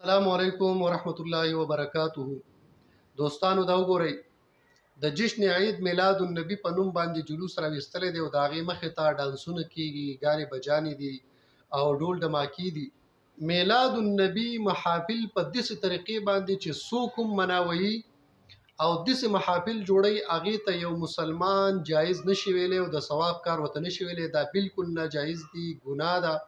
السلام علیکم ورحمت الله وبرکاته. دوستانو دا وګورئ د جشن عید میلاد النبی په نوم باندې جلوس راوستل دی او د هغې مخې ته ډانسونه کیږي، ګانې بجانې دي او ډول ډماکي دي. میلاد النبی محافل په داسې طریقې باندې چې څوک هم مناوي او داسې محافل جوړي هغې ته یو مسلمان جایز نشي ویلی او د ثواب کار ورته نشي ویلی. دا بالکل ناجایز دي، ګناه ده.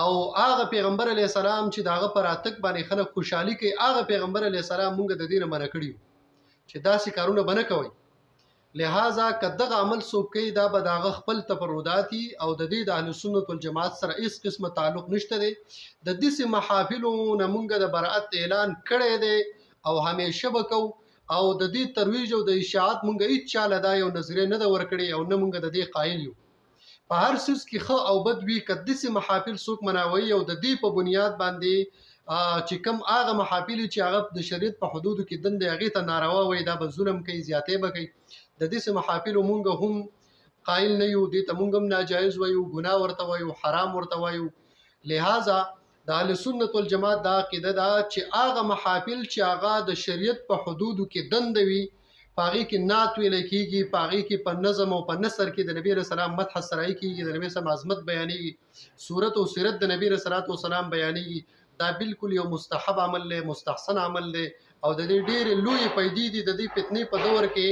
او هغه پیغمبر علیه السلام چې داغه پر اتک باندې خلک خوشحالي کوي، هغه پیغمبر علیه السلام مونږ د دینه منع کړیو چې داسې کارونه بنه کوي. لہذا کدغه عمل څوک کوي دا به داغه خپل تفرداتي او د دې د اهل سنت والجماعت سره هیڅ قسمه تعلق نشته دی. د داسې محافلو نه مونږ د برأت اعلان کړی دی او همیشه به کوو او د دې ترویج او د اشاعت مونږ هیڅ چاله دا یو نظریه نه ده ورکړې او نه مونږ د دې قایل یو. په هر څیز کې ښه او بد وي، که داسې محافل څوک مناوي او د دې په بنیاد باندې چې کوم هغه محافل چې هغه د شریعت په حدودو کې دندې هغې ته ناروا وایي، دا به ظلم کوي، زیاتې به کوي. د داسې محافلو مونږ هم قایل نه یو، دې ته مونږ هم ناجایز وایو، ګناه ورته وایو، حرام ورته وایو. لہذا د اهل سنت والجماعت دا عقیده ده چې هغه محافل چې هغه د شریعت په حدودو کې دنده وي، په هغې کې نعت ویلی کېږي، په هغې کې په نظم او په نثر کې د نبي علیه السلام مدح سرایي کېږي، د نبي سلام عظمت بیانېږي، صورت او سیرت د نبي علیه السلام بیانېږي. دا بالکل یو مستحب عمل دی، مستحسن عمل دی او د دې ډېرې لویې فایدې دي د دې فتنې په دور کې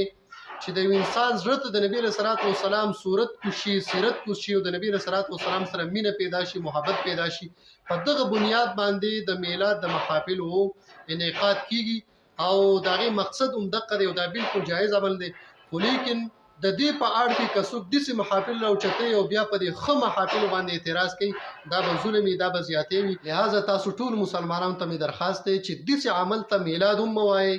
چې د یو انسان زړه ته د نبي علیه السلام صورت کوشي، سیرت کوشي او د نبي علیه السلام سره مینه پیدا شي، محبت پیدا شي. په دغه بنیاد باندې د میلاد د محافلو انعقاد کېږي او د هغې مقصد هم دقه دی او دا بالکل جایز عمل دی. خو لیکن د دې په اړه کې که څوک داسې محافل راوچتوي او بیا په دې ښه محافلو باندې اعتراض کوي، دا به ظلم وي، دا به زیاتې وي. لہذا تاسو ټول مسلمانانو ته مې درخواست دی چې داسې عمل ته میلاد هم مه وایئ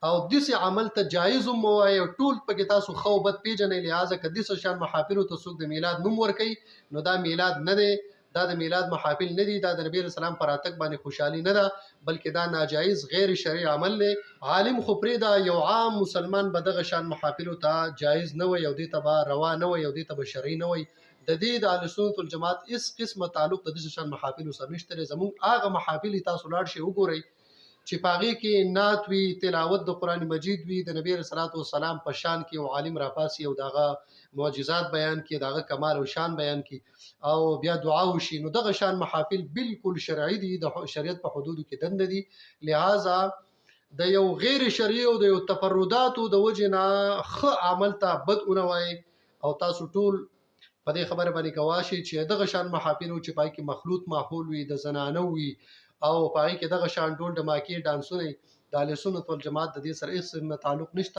او داسې عمل ته جایز هم مه وایئ او ټول پکې تاسو ښه او بد پېژنئ. لہذا که داسې شان محافلو ته څوک د میلاد نوم ورکوي نو دا میلاد نه دی، دا د میلاد محافل نه دي، دا د نبی علیه السلام پر اتک باندې خوشحالي نه ده، بلکې دا ناجایز غیر شرعي عمل دی. عالم خو پرېږده، یو عام مسلمان به دغه شان محافلو ته جایز نه وایي او دې ته به روا نه وایي او دې ته به شرعي نه وایي. د دې د اهل سنت والجماعت هېڅ قسمه تعلق د داسې شان محافلو سره نشته دی. زموږ هغه محافل تاسو لاړ شئ وګورئ چې په هغې کې نعت وي، تلاوت د قرآن مجید وي، د نبي علیه السلام په شان کې یو عالم راپاسي او د هغه معجزات بیان کړي، د هغه کمال او شان بیان کړي او بیا دعا وشي، نو دغه شان محافل بالکل شرعي دي، د شریعت په حدودو کې دنده دي. لہذا د یو غیر شرعي او د یو تفرداتو د وجې نه ښه عمل ته بد ونه وایي او تاسو ټول په دې خبره باندې ګواه شئ چې دغه شان محافلو چې په هغې کې مخلوط ماحول وي، د زنانه وي او په هغې کې دغه شان ډول ډماکي ډانسونه، د اهل سنت والجماعت د دې سره هېڅ تعلق نشته.